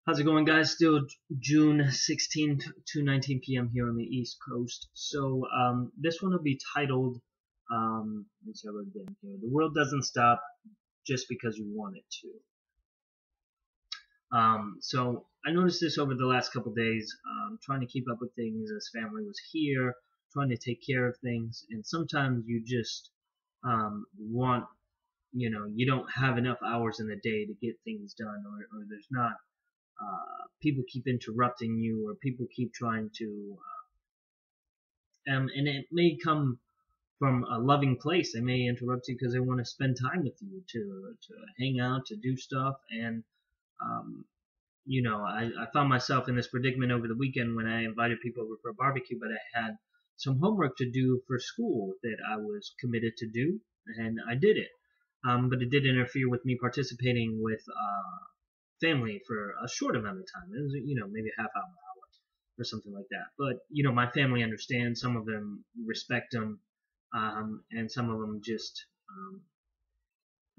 How's it going, guys? Still June 16th, 2:19 p.m. here on the East Coast. So this one will be titled, let's have it again here. The world doesn't stop just because you want it to. So I noticed this over the last couple days, trying to keep up with things as family was here, trying to take care of things, and sometimes you just want, you don't have enough hours in the day to get things done, or there's not. People keep interrupting you, or people keep trying to, and it may come from a loving place. They may interrupt you because they want to spend time with you, to hang out, to do stuff, and I found myself in this predicament over the weekend when I invited people over for a barbecue, but I had some homework to do for school that I was committed to do, and I did it. But it did interfere with me participating with family for a short amount of time. It was, maybe a half hour or something like that. But, my family understands. Some of them respect them, and some of them just,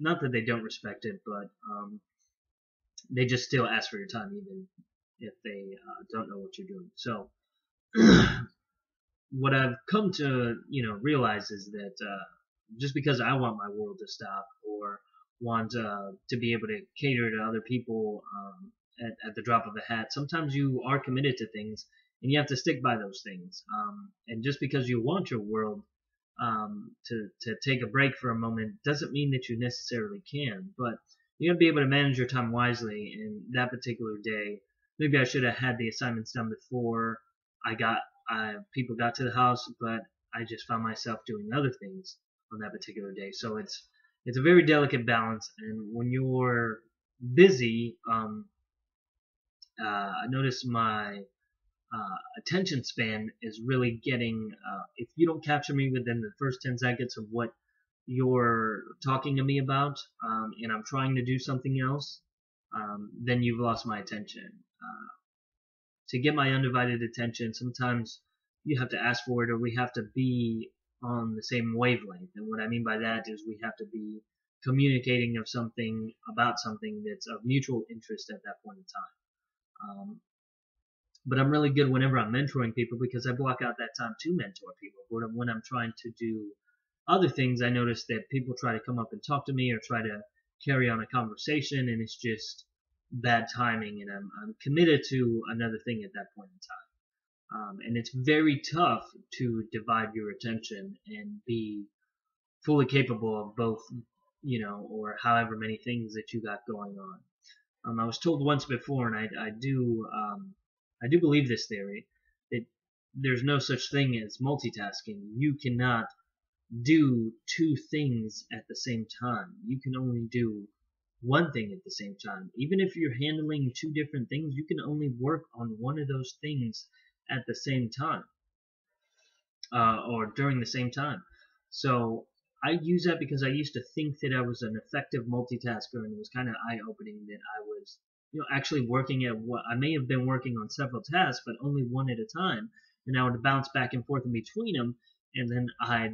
not that they don't respect it, but they just still ask for your time, even if they don't know what you're doing. So, what I've come to, realize is that just because I want my world to stop, or want to be able to cater to other people at the drop of a hat, sometimes you are committed to things and you have to stick by those things. And just because you want your world to take a break for a moment doesn't mean that you necessarily can, but you got to be able to manage your time wisely. And that particular day, maybe I should have had the assignments done before people got to the house, but I just found myself doing other things on that particular day. So it's a very delicate balance, and when you're busy, I notice my attention span is really getting, if you don't capture me within the first 10 seconds of what you're talking to me about, and I'm trying to do something else, then you've lost my attention. To get my undivided attention, sometimes you have to ask for it, or we have to be on the same wavelength. And what I mean by that is we have to be communicating about something that's of mutual interest at that point in time. But I'm really good whenever I'm mentoring people, because I block out that time to mentor people. But when I'm trying to do other things, I notice that people try to come up and talk to me, or try to carry on a conversation, and it's just bad timing, and I'm committed to another thing at that point in time. And it's very tough to divide your attention and be fully capable of both, or however many things that you got going on. I was told once before, and I do believe this theory, that there's no such thing as multitasking. You cannot do two things at the same time. You can only do one thing at the same time. Even if you're handling two different things, you can only work on one of those things at the same time, or during the same time. So I use that because I used to think that I was an effective multitasker, and it was kind of eye-opening that I was, actually working at what I may have been working on several tasks, but only one at a time, and I would bounce back and forth in between them, and then I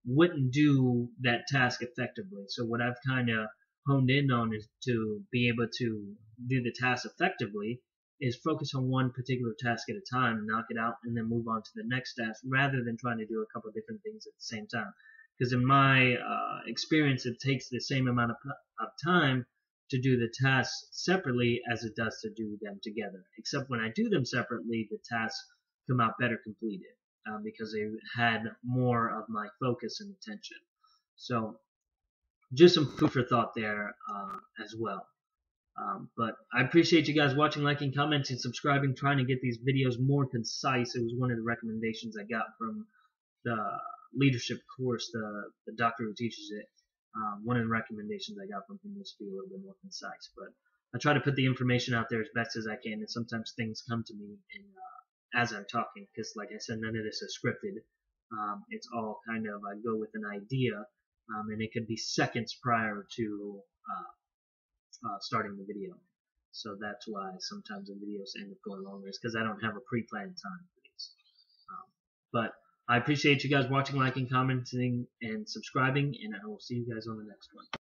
wouldn't do that task effectively. So what I've kind of honed in on is to be able to do the task effectively is focus on one particular task at a time, knock it out, and then move on to the next task, rather than trying to do a couple of different things at the same time. Because in my experience, it takes the same amount of time to do the tasks separately as it does to do them together. Except when I do them separately, the tasks come out better completed, because they had more of my focus and attention. So just some food for thought there as well. But I appreciate you guys watching, liking, commenting, subscribing, trying to get these videos more concise. It was one of the recommendations I got from the leadership course, the doctor who teaches it. One of the recommendations I got from him was to be a little bit more concise. But I try to put the information out there as best as I can, and sometimes things come to me as I'm talking, because like I said, none of this is scripted. It's all kind of, I go with an idea, and it could be seconds prior to starting the video. So that's why sometimes the videos end up going longer, is because I don't have a pre-planned time for these. But I appreciate you guys watching, liking, commenting, and subscribing, and I will see you guys on the next one.